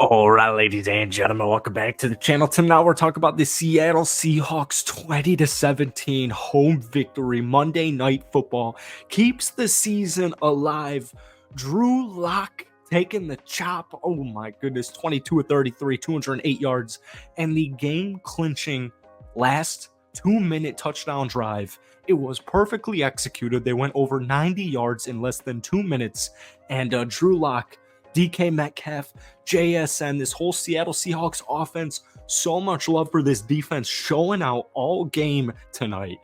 All right, ladies and gentlemen, welcome back to the channel. Tonight we're talking about the Seattle Seahawks 20-17 home victory. Monday Night Football keeps the season alive. Drew Lock taking the chop. Oh my goodness, 22 of 33, 208 yards, and the game-clinching last 2-minute touchdown drive. It was perfectly executed. They went over 90 yards in less than 2 minutes, and Drew Lock, DK Metcalf, JSN, this whole Seattle Seahawks offense, so much love for this defense showing out all game tonight.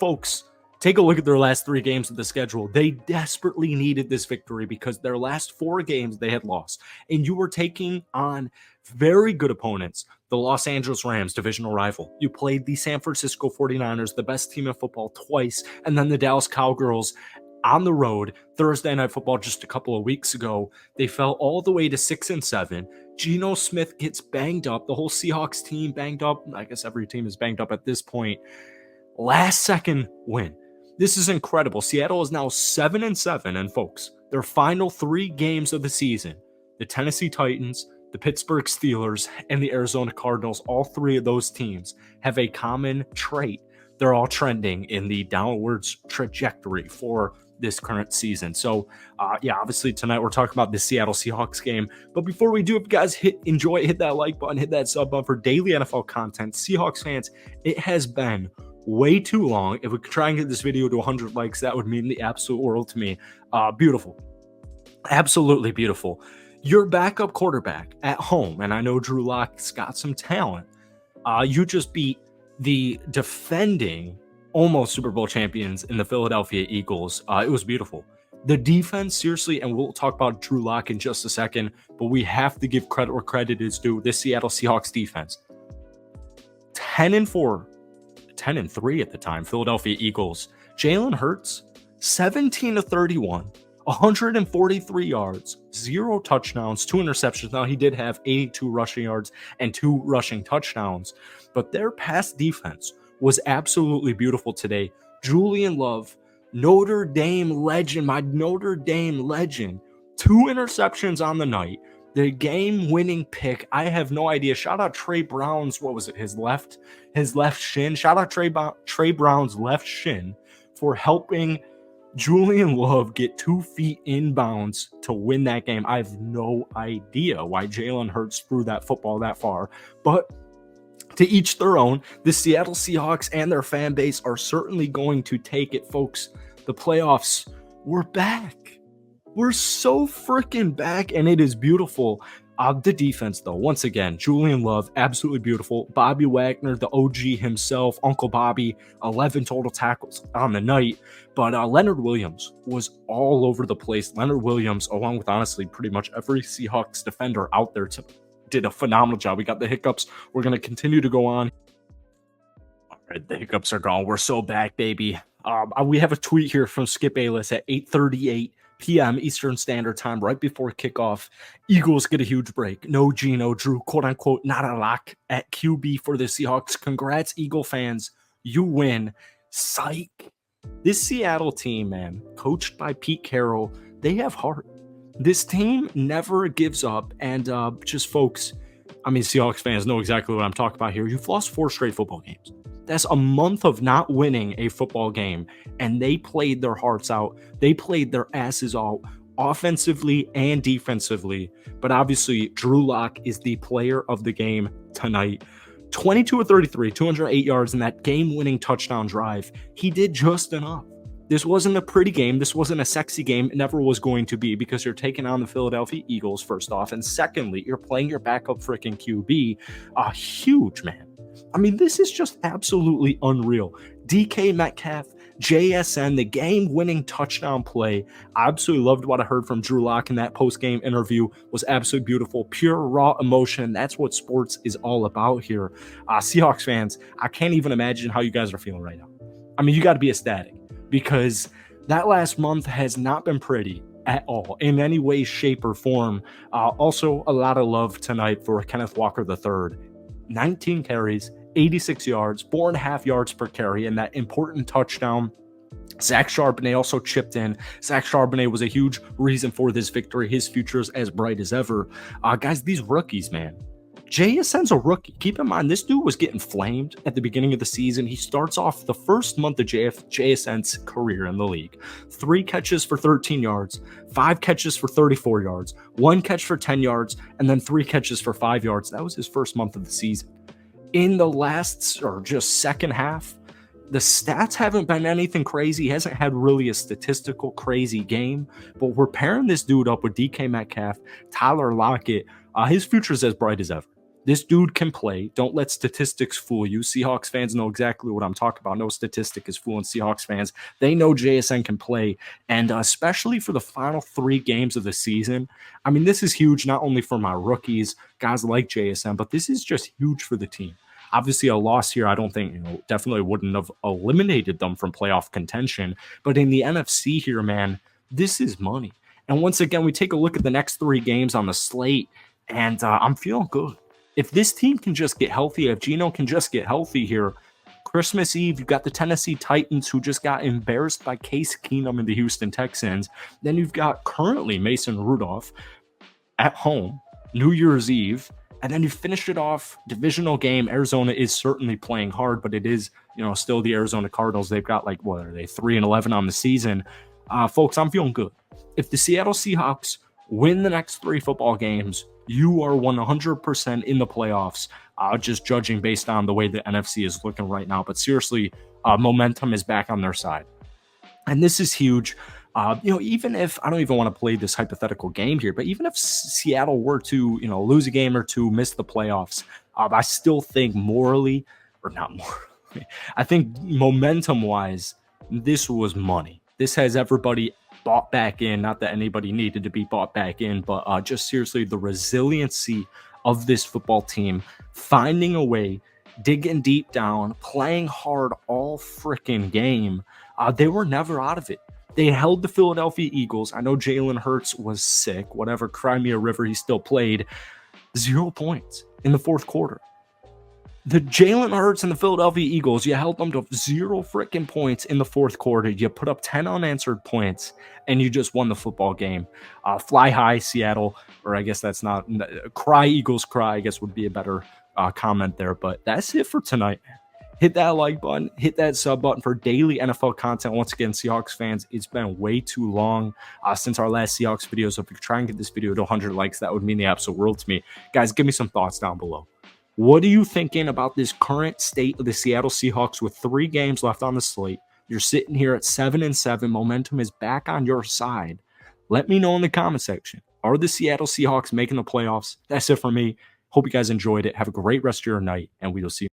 Folks, take a look at their last 3 games of the schedule. They desperately needed this victory because their last 4 games they had lost. And you were taking on very good opponents. The Los Angeles Rams, divisional rival. You played the San Francisco 49ers, the best team in football, twice. And then the Dallas Cowgirls on the road. Thursday Night Football just a couple of weeks ago, they fell all the way to 6-7. Geno Smith gets banged up. The whole Seahawks team banged up. I guess every team is banged up at this point. Last second win. This is incredible. Seattle is now 7-7, and folks, their final 3 games of the season, the Tennessee Titans, the Pittsburgh Steelers, and the Arizona Cardinals, all 3 of those teams have a common trait. They're all trending in the downwards trajectory for this current season. So obviously tonight we're talking about the Seattle Seahawks game. But before we do, if you guys hit that like button, hit that sub button for daily NFL content. Seahawks fans, it has been way too long. If we could try and get this video to 100 likes, that would mean the absolute world to me. Beautiful. Absolutely beautiful. Your backup quarterback at home, and I know Drew Lock's got some talent. You just beat the defending almost Super Bowl champions in the Philadelphia Eagles. It was beautiful. The defense, seriously, and we'll talk about Drew Lock in just a second, but we have to give credit where credit is due. This Seattle Seahawks defense, 10-4, 10-3 at the time. Philadelphia Eagles. Jalen Hurts, 17 of 31, 143 yards, 0 touchdowns, 2 interceptions. Now, he did have 82 rushing yards and 2 rushing touchdowns, but their pass defense was absolutely beautiful today. Julian Love, Notre Dame legend, my Notre Dame legend, 2 interceptions on the night. The game-winning pick, I have no idea. Shout out Trey Brown's, what was it, his left shin. Shout out Trey Brown's left shin for helping Julian Love get 2 feet inbounds to win that game. I have no idea why Jalen Hurts threw that football that far, but to each their own. The Seattle Seahawks and their fan base are certainly going to take it, folks. The playoffs, we're back. We're so freaking back, and it is beautiful. The defense, though, once again, Julian Love, absolutely beautiful. Bobby Wagner, the OG himself, Uncle Bobby, 11 total tackles on the night. But Leonard Williams was all over the place. Leonard Williams, along with, honestly, pretty much every Seahawks defender out there did a phenomenal job. We got the hiccups. We're going to continue to go on. All right, the hiccups are gone. We're so back, baby. We have a tweet here from Skip Bayless at 8:38 p.m. Eastern Standard Time, right before kickoff. Eagles get a huge break. No Geno, Drew, quote-unquote, not a lock at QB for the Seahawks. Congrats, Eagle fans. You win. Psych. This Seattle team, man, coached by Pete Carroll, they have heart. This team never gives up, and just folks, I mean, Seahawks fans know exactly what I'm talking about here. You've lost 4 straight football games. That's a month of not winning a football game, and they played their hearts out. They played their asses out offensively and defensively, but obviously Drew Lock is the player of the game tonight. 22 of 33, 208 yards in that game-winning touchdown drive. He did just enough. This wasn't a pretty game. This wasn't a sexy game. It never was going to be, because you're taking on the Philadelphia Eagles, first off. And secondly, you're playing your backup freaking QB. A huge man. I mean, this is just absolutely unreal. DK Metcalf, JSN, the game-winning touchdown play. I absolutely loved what I heard from Drew Lock in that post-game interview. Was absolutely beautiful. Pure, raw emotion. That's what sports is all about here. Seahawks fans, I can't even imagine how you guys are feeling right now. I mean, you got to be ecstatic, because that last month has not been pretty at all in any way, shape, or form. Also, a lot of love tonight for Kenneth Walker III. 19 carries, 86 yards, 4.5 yards per carry, and that important touchdown Zach Charbonnet also chipped in. Zach Charbonnet was a huge reason for this victory. His future is as bright as ever. Guys, these rookies, man. JSN's a rookie. Keep in mind, this dude was getting flamed at the beginning of the season. He starts off the first month of JSN's career in the league. 3 catches for 13 yards, 5 catches for 34 yards, 1 catch for 10 yards, and then 3 catches for 5 yards. That was his first month of the season. In the last or just second half, the stats haven't been anything crazy. He hasn't had really a statistical crazy game, but we're pairing this dude up with DK Metcalf, Tyler Lockett. His future's as bright as ever. This dude can play. Don't let statistics fool you. Seahawks fans know exactly what I'm talking about. No statistic is fooling Seahawks fans. They know JSN can play, and especially for the final 3 games of the season. I mean, this is huge not only for my rookies, guys like JSN, but this is just huge for the team. Obviously, a loss here, I don't think, definitely wouldn't have eliminated them from playoff contention. But in the NFC here, man, this is money. And once again, we take a look at the next 3 games on the slate, and I'm feeling good. If this team can just get healthy, if Geno can just get healthy here, Christmas Eve, you've got the Tennessee Titans who just got embarrassed by Case Keenum and the Houston Texans. Then you've got currently Mason Rudolph at home, New Year's Eve. And then you finish it off, divisional game. Arizona is certainly playing hard, but it is, still the Arizona Cardinals. They've got 3-11 on the season. Folks, I'm feeling good. If the Seattle Seahawks win the next 3 football games, you are 100% in the playoffs, just judging based on the way the NFC is looking right now. But seriously, momentum is back on their side. And this is huge. Even if I don't even want to play this hypothetical game here, but even if Seattle were to, lose a game or 2, miss the playoffs, I still think morally, or not morally, I think momentum wise, this was money. This has everybody bought back in. Not that anybody needed to be bought back in, but just seriously, the resiliency of this football team, finding a way, digging deep down, playing hard all freaking game. They were never out of it. They held the Philadelphia Eagles. I know Jalen Hurts was sick, whatever, cry me a river, he still played. 0 points in the fourth quarter. The Jalen Hurts and the Philadelphia Eagles, you held them to 0 freaking points in the fourth quarter. You put up 10 unanswered points, and you just won the football game. Fly high, Seattle, or I guess that's not, cry Eagles cry, I guess would be a better comment there. But that's it for tonight. Hit that like button, hit that sub button for daily NFL content. Once again, Seahawks fans, it's been way too long since our last Seahawks video. So if we could try and get this video to 100 likes, that would mean the absolute world to me. Guys, give me some thoughts down below. What are you thinking about this current state of the Seattle Seahawks with 3 games left on the slate? You're sitting here at 7-7. Momentum is back on your side. Let me know in the comment section. Are the Seattle Seahawks making the playoffs? That's it for me. Hope you guys enjoyed it. Have a great rest of your night, and we will see you.